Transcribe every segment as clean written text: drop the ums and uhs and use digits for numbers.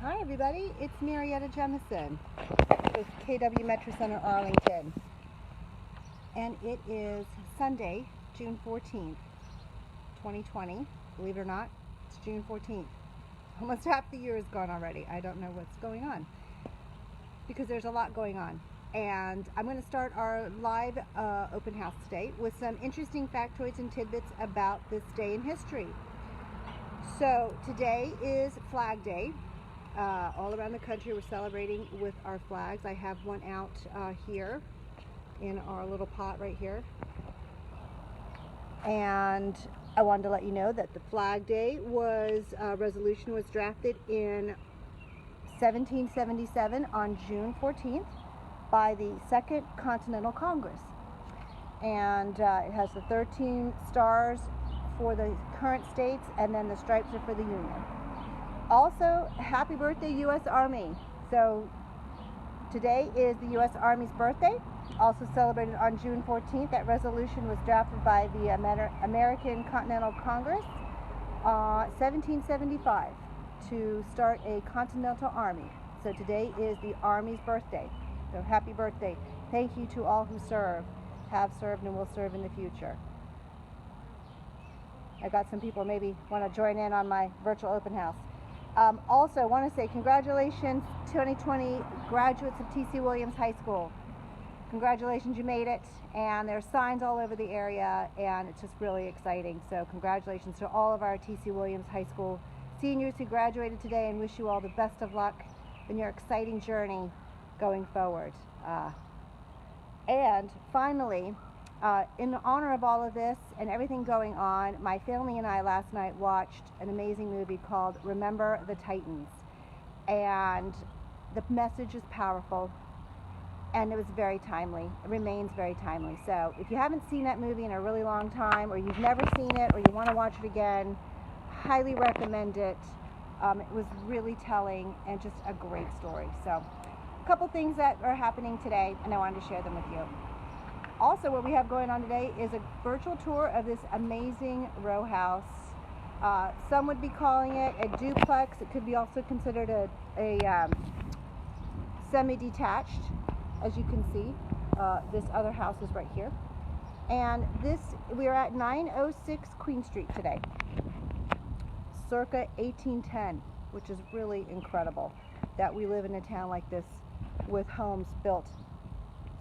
Hi everybody, it's Marietta Jemison with KW Metro Center Arlington, and it is Sunday, June 14th, 2020. Believe it or not, it's June 14th. Almost half the year is gone already. I don't know what's going on because there's a lot going on. And I'm going to start our live open house today with some interesting factoids and tidbits about this day in history. So today is Flag Day. All around the country we're celebrating with our flags. I have one out here in our little pot right here. And I wanted to let you know that the Flag Day resolution was drafted in 1777 on June 14th by the Second Continental Congress. And it has the 13 stars for the current states, and then the stripes are for the Union. Also, happy birthday, U.S. Army. So today is the U.S. Army's birthday, also celebrated on June 14th. That resolution was drafted by the American Continental Congress 1775 to start a Continental Army. So today is the Army's birthday. So happy birthday. Thank you to all who serve, have served, and will serve in the future. I got some people maybe want to join in on my virtual open house. Also, I want to say congratulations 2020 graduates of T.C. Williams High School. Congratulations, you made it. And there are signs all over the area, and it's just really exciting. So congratulations to all of our T.C. Williams High School seniors who graduated today, and wish you all the best of luck in your exciting journey going forward. And finally, in honor of all of this and everything going on, my family and I last night watched an amazing movie called Remember the Titans. And the message is powerful, and it was very timely. It remains very timely. So if you haven't seen that movie in a really long time, or you've never seen it, or you want to watch it again, highly recommend it. It was really telling and just a great story. So a couple things that are happening today, and I wanted to share them with you. Also, what we have going on today is a virtual tour of this amazing row house. Some would be calling it a duplex. It could be also considered a semi-detached. As you can see, this other house is right here. And we are at 906 Queen Street today, circa 1810, which is really incredible that we live in a town like this with homes built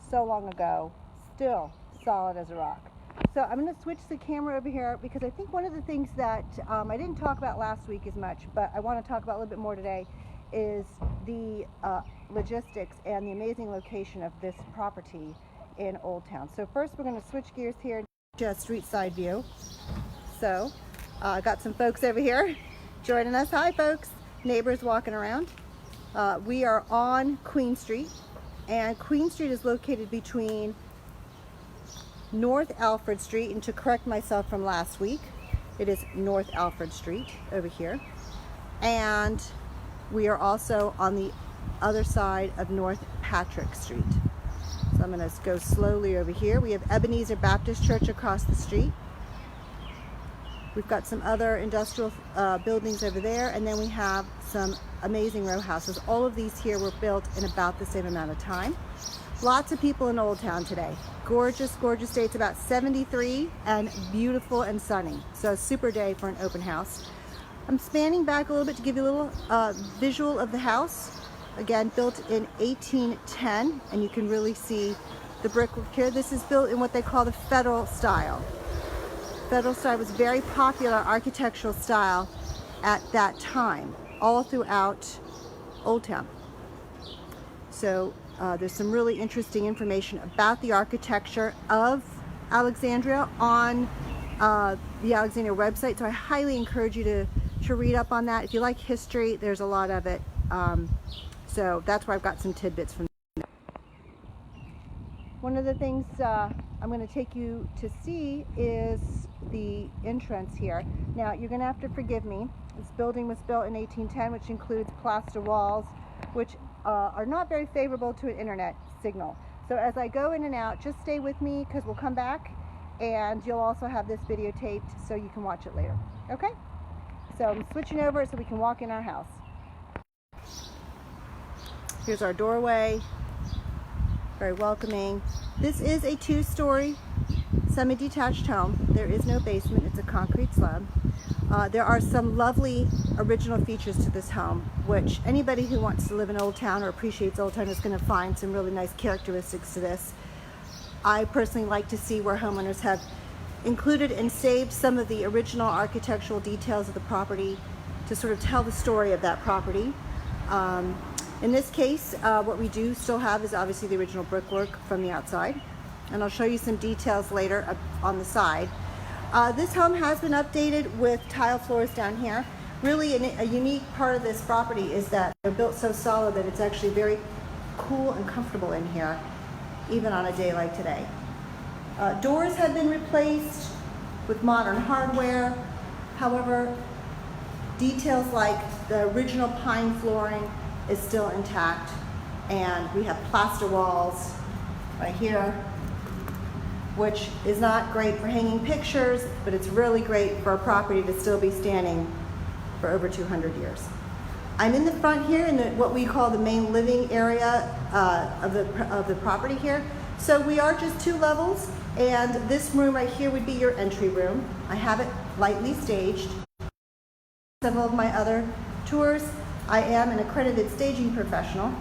so long ago, still solid as a rock. So I'm going to switch the camera over here because I think one of the things that I didn't talk about last week as much, but I want to talk about a little bit more today, is the logistics and the amazing location of this property in Old Town. So first we're going to switch gears here to a street side view. So I got some folks over here joining us. Hi folks, neighbors walking around. We are on Queen Street, and Queen Street is located between North Alfred Street, and to correct myself from last week, it is North Alfred Street over here. And we are also on the other side of North Patrick Street. So I'm going to go slowly over here. We have Ebenezer Baptist Church across the street. We've got some other industrial buildings over there, and then we have some amazing row houses. All of these here were built in about the same amount of time. Lots of people in Old Town today. Gorgeous, gorgeous day. It's about 73 and beautiful and sunny. So a super day for an open house. I'm spanning back a little bit to give you a little visual of the house. Again, built in 1810, and you can really see the brickwork here. This is built in what they call the Federal style. Federal style was very popular architectural style at that time, all throughout Old Town. So there's some really interesting information about the architecture of Alexandria on the Alexandria website. So I highly encourage you to read up on that. If you like history, there's a lot of it. So that's where I've got some tidbits from. One of the things I'm going to take you to see is the entrance here. Now, you're going to have to forgive me. This building was built in 1810, which includes plaster walls, which are not very favorable to an internet signal. So as I go in and out, just stay with me because we'll come back and you'll also have this videotaped so you can watch it later. Okay? So I'm switching over so we can walk in our house. Here's our doorway, very welcoming. This is a 2-story semi-detached home. There is no basement, it's a concrete slab. There are some lovely original features to this home, which anybody who wants to live in Old Town or appreciates Old Town is going to find some really nice characteristics to this. I personally like to see where homeowners have included and saved some of the original architectural details of the property to sort of tell the story of that property. In this case, what we do still have is obviously the original brickwork from the outside, and I'll show you some details later on the side. This home has been updated with tile floors down here. Really a unique part of this property is that they're built so solid that it's actually very cool and comfortable in here, even on a day like today. Doors have been replaced with modern hardware. However, details like the original pine flooring is still intact, and we have plaster walls right here, which is not great for hanging pictures, but it's really great for a property to still be standing for over 200 years. I'm in the front here in what we call the main living area of the property here. So we are just 2 levels, and this room right here would be your entry room. I have it lightly staged. Several of my other tours, I am an accredited staging professional,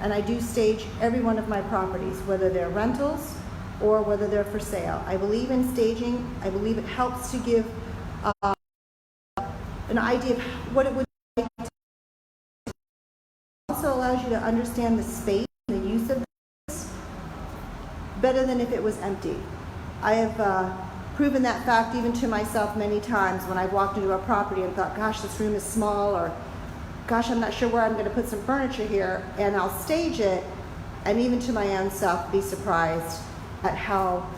and I do stage every one of my properties, whether they're rentals or whether they're for sale. I believe in staging. I believe it helps to give an idea of what it would be like. It also allows you to understand the space and the use of this better than if it was empty. I have proven that fact even to myself many times when I've walked into a property and thought, gosh, this room is small, or gosh, I'm not sure where I'm going to put some furniture here, and I'll stage it, and even to my own self be surprised at how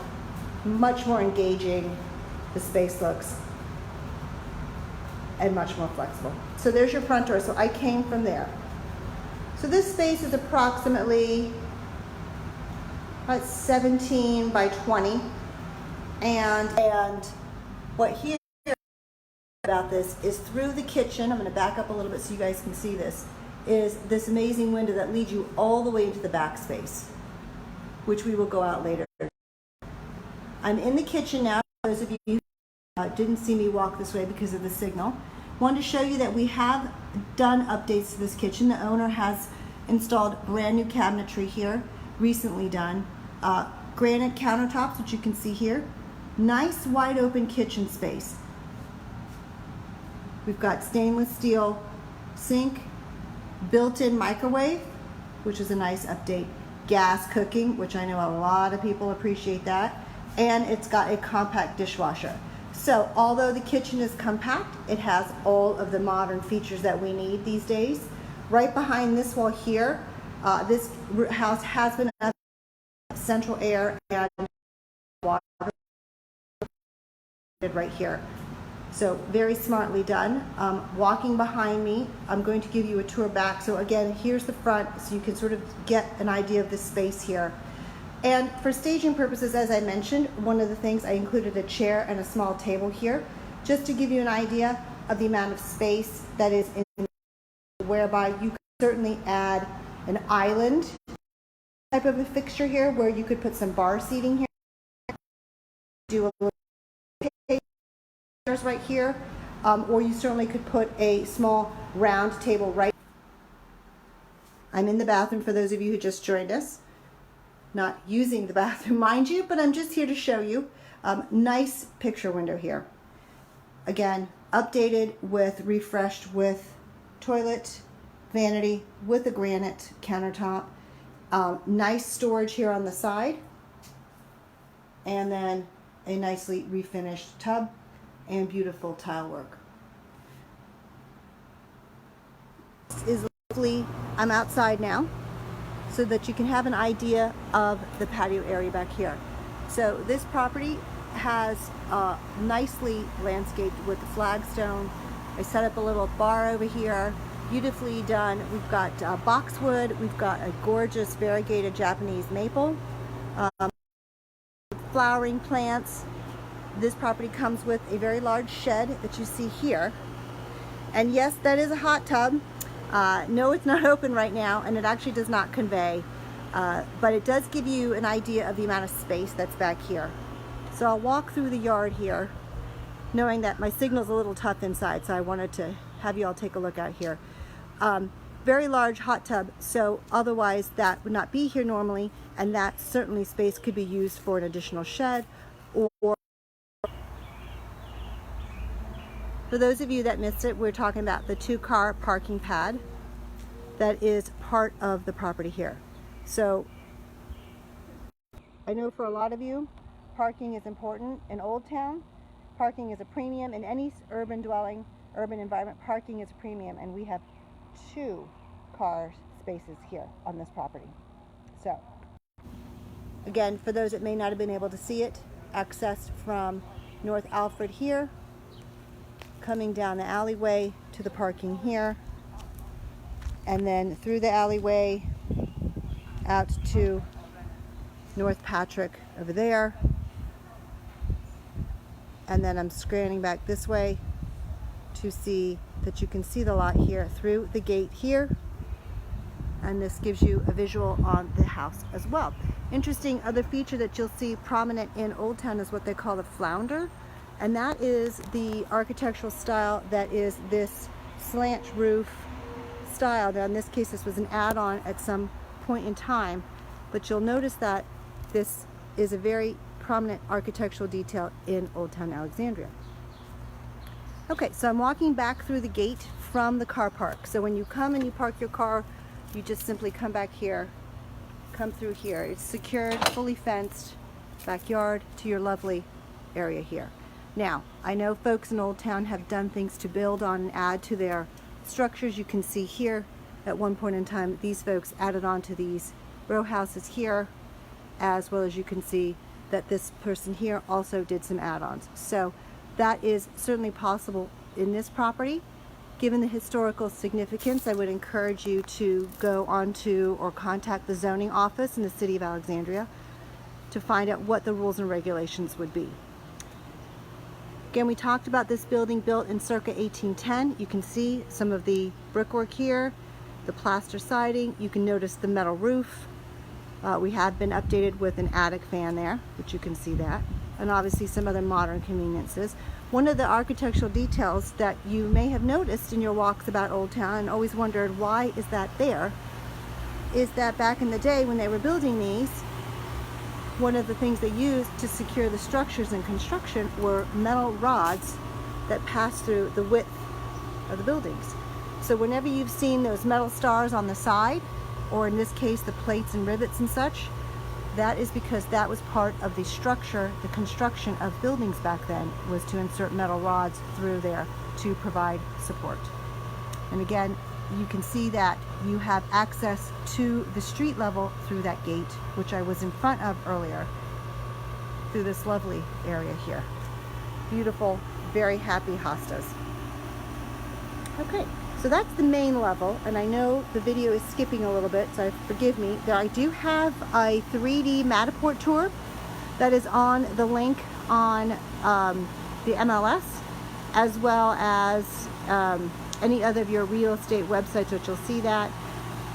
much more engaging the space looks and much more flexible. So there's your front door. So I came from there. So this space is approximately about 17 by 20. And what here about this is through the kitchen, I'm going to back up a little bit so you guys can see this, is this amazing window that leads you all the way into the back space, which we will go out later. I'm in the kitchen now. Those of you who didn't see me walk this way because of the signal, wanted to show you that we have done updates to this kitchen. The owner has installed brand new cabinetry here, recently done. Granite countertops, which you can see here. Nice wide open kitchen space. We've got stainless steel sink, built-in microwave, which is a nice update. Gas cooking, which I know a lot of people appreciate that. And it's got a compact dishwasher. So although the kitchen is compact, it has all of the modern features that we need these days. Right behind this wall here, this house has been central air and water right here. So very smartly done. Walking behind me, I'm going to give you a tour back. So again, here's the front, so you can sort of get an idea of the space here. And for staging purposes, as I mentioned, one of the things I included a chair and a small table here, just to give you an idea of the amount of space that is in, whereby you could certainly add an island type of a fixture here, where you could put some bar seating here, do a little chairs right here, or you certainly could put a small round table right. I'm in the bathroom for those of you who just joined us. Not using the bathroom, mind you, but I'm just here to show you. Nice picture window here. Again, updated with, refreshed with toilet, vanity, with a granite countertop. Nice storage here on the side. And then a nicely refinished tub and beautiful tile work. This is lovely. I'm outside now, so that you can have an idea of the patio area back here. So this property has nicely landscaped with the flagstone. I set up a little bar over here, beautifully done. We've got boxwood, we've got a gorgeous variegated Japanese maple, flowering plants. This property comes with a very large shed that you see here. And yes, that is a hot tub. No, it's not open right now, and it actually does not convey, but it does give you an idea of the amount of space that's back here. So I'll walk through the yard here, knowing that my signal's a little tough inside, so I wanted to have you all take a look out here. Very large hot tub, so otherwise that would not be here normally, and that certainly space could be used for an additional shed, or for those of you that missed it, we're talking about the 2-car parking pad that is part of the property here. So I know for a lot of you, parking is important in Old Town. Parking is a premium in any urban dwelling, urban environment. Parking is a premium, and we have 2 car spaces here on this property. So again, for those that may not have been able to see it, access from North Alfred here, coming down the alleyway to the parking here, and then through the alleyway out to North Patrick over there, and then I'm scanning back this way to see that you can see the lot here through the gate here, and this gives you a visual on the house as well. Interesting other feature that you'll see prominent in Old Town is what they call the flounder, and that is the architectural style that is this slant roof style. Now in this case this was an add-on at some point in time, but you'll notice that this is a very prominent architectural detail in Old Town Alexandria. Okay, so I'm walking back through the gate from the car park. So when you come and you park your car, you just simply come back here, come through here. It's secured, fully fenced backyard to your lovely area here. Now, I know folks in Old Town have done things to build on and add to their structures. You can see here at one point in time these folks added on to these row houses here, as well as you can see that this person here also did some add-ons. So that is certainly possible in this property. Given the historical significance, I would encourage you to go onto or contact the zoning office in the city of Alexandria to find out what the rules and regulations would be. Again, we talked about this building built in circa 1810. You can see some of the brickwork here, the plaster siding. You can notice the metal roof. We have been updated with an attic fan there, which you can see that, and obviously some other modern conveniences. One of the architectural details that you may have noticed in your walks about Old Town and always wondered why is that there, is that back in the day when they were building these, one of the things they used to secure the structures in construction were metal rods that passed through the width of the buildings. So whenever you've seen those metal stars on the side, or in this case the plates and rivets and such, that is because that was part of the structure, the construction of buildings back then, was to insert metal rods through there to provide support. And again, you can see that you have access to the street level through that gate, which I was in front of earlier, through this lovely area here. Beautiful, very happy hostas. Okay. So that's the main level, and I know the video is skipping a little bit, so forgive me. There, I do have a 3D Matterport tour that is on the link on the MLS, as well as any other of your real estate websites, which you'll see that.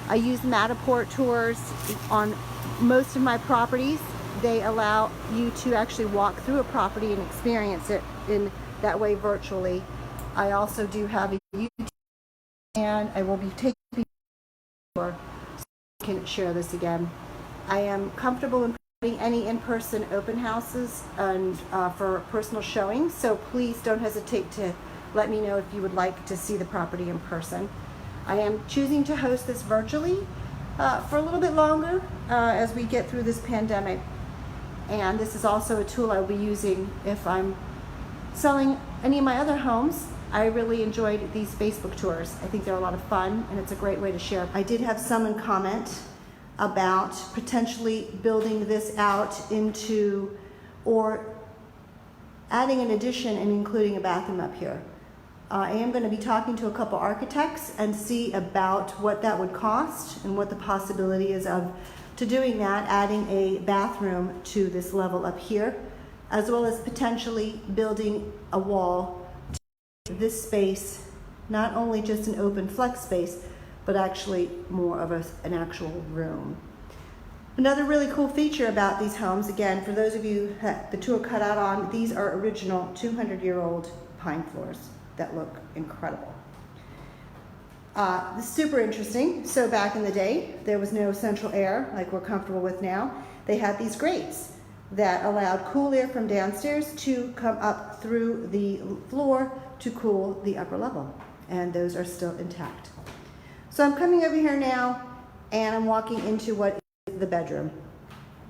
I use Matterport tours on most of my properties. They allow you to actually walk through a property and experience it in that way virtually. I also do have a YouTube, and I will be taking so I can share this again. I am comfortable in putting any in-person open houses and for personal showings, so please don't hesitate to let me know if you would like to see the property in person. I am choosing to host this virtually for a little bit longer as we get through this pandemic, and this is also a tool I will be using if I'm selling any of my other homes. I really enjoyed these Facebook tours. I think they're a lot of fun, and it's a great way to share. I did have someone comment about potentially building this out into, or adding an addition and including a bathroom up here. I am going to be talking to a couple architects and see about what that would cost and what the possibility is of to doing that, adding a bathroom to this level up here, as well as potentially building a wall to this space, not only just an open flex space, but actually more of an actual room. Another really cool feature about these homes, again, for those of you that the tour cut out on, these are original 200-year-old pine floors that look incredible. This is super interesting. So back in the day, there was no central air like we're comfortable with now. They had these grates that allowed cool air from downstairs to come up through the floor to cool the upper level. And those are still intact. So I'm coming over here now and I'm walking into what is the bedroom.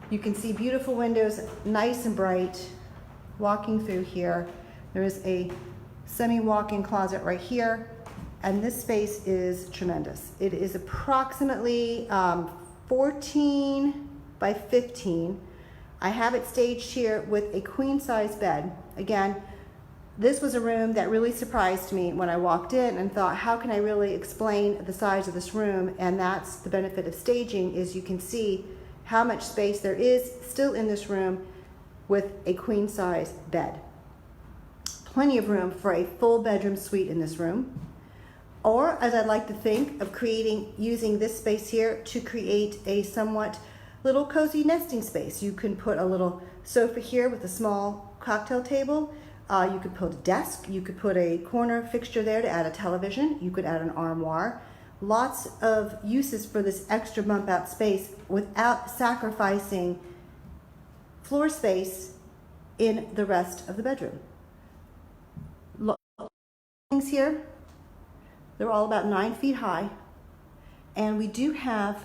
You can see beautiful windows, nice and bright. Walking through here, there is a semi-walk-in closet right here. And this space is tremendous. It is approximately 14 by 15. I have it staged here with a queen size bed. Again, this was a room that really surprised me when I walked in and thought, how can I really explain the size of this room? And that's the benefit of staging, is you can see how much space there is still in this room with a queen size bed. Plenty of room for a full bedroom suite in this room. Or, as I'd like to think of using this space here to create a somewhat little cozy nesting space. You can put a little sofa here with a small cocktail table. You could put a desk. You could put a corner fixture there to add a television. You could add an armoire. Lots of uses for this extra bump out space without sacrificing floor space in the rest of the bedroom. Things here. They're all about 9 feet high, and we do have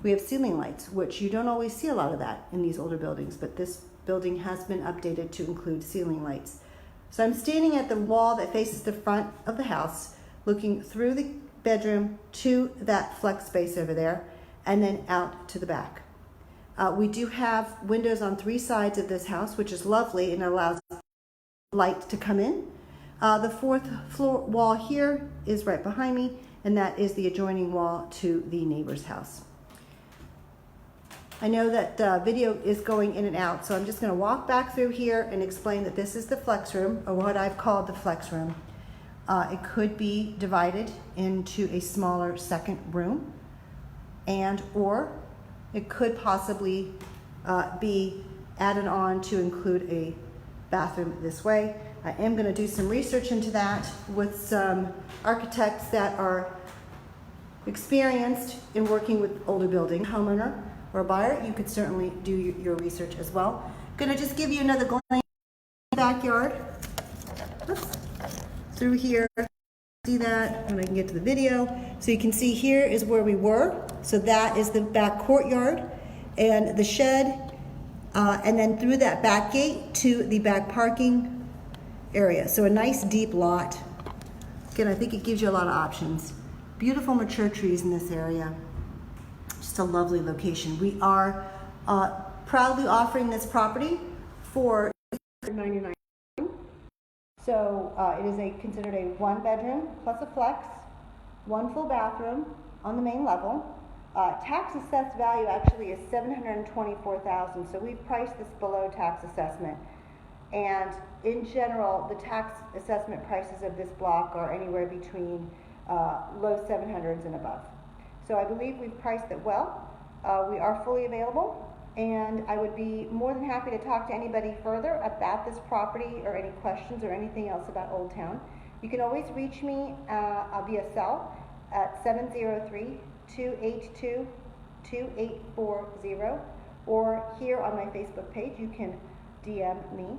we have ceiling lights, which you don't always see a lot of that in these older buildings, but this building has been updated to include ceiling lights. So I'm standing at the wall that faces the front of the house, looking through the bedroom to that flex space over there, and then out to the back. We do have windows on 3 sides of this house, which is lovely and allows light to come in. The 4th floor wall here is right behind me, and that is the adjoining wall to the neighbor's house. I know that video is going in and out, so I'm just going to walk back through here and explain that this is the flex room, or what I've called the flex room. It could be divided into a smaller second room, or it could possibly be added on to include a bathroom this way. I am going to do some research into that with some architects that are experienced in working with older building. Homeowner or buyer, you could certainly do your research as well. I'm going to just give you another glance at the backyard. Oops. Through here, see that when I can get to the video. So you can see here is where we were. So that is the back courtyard and the shed, and then through that back gate to the back parking area. So a nice deep lot. Again, I think it gives you a lot of options. Beautiful mature trees in this area. Just a lovely location. We are proudly offering this property for $99. So it is considered a 1-bedroom plus a flex, 1 full bathroom on the main level. Tax assessed value actually is $724,000. So we've priced this below tax assessment. And in general, the tax assessment prices of this block are anywhere between low 700s and above. So I believe we've priced it well. We are fully available, and I would be more than happy to talk to anybody further about this property or any questions or anything else about Old Town. You can always reach me via cell at 703-282-2840, or here on my Facebook page you can DM me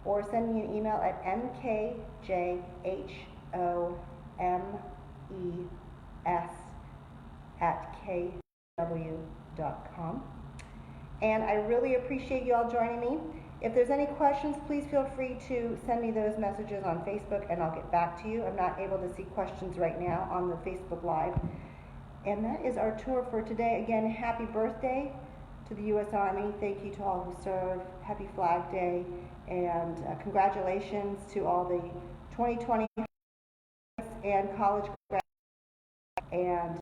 or send me an email at mkjhomes@kw.com. And I really appreciate you all joining me. If there's any questions, please feel free to send me those messages on Facebook and I'll get back to you. I'm not able to see questions right now on the Facebook Live. And that is our tour for today. Again, happy birthday to the U.S. Army. Thank you to all who serve. Happy Flag Day. And congratulations to all the 2020 and college graduates. And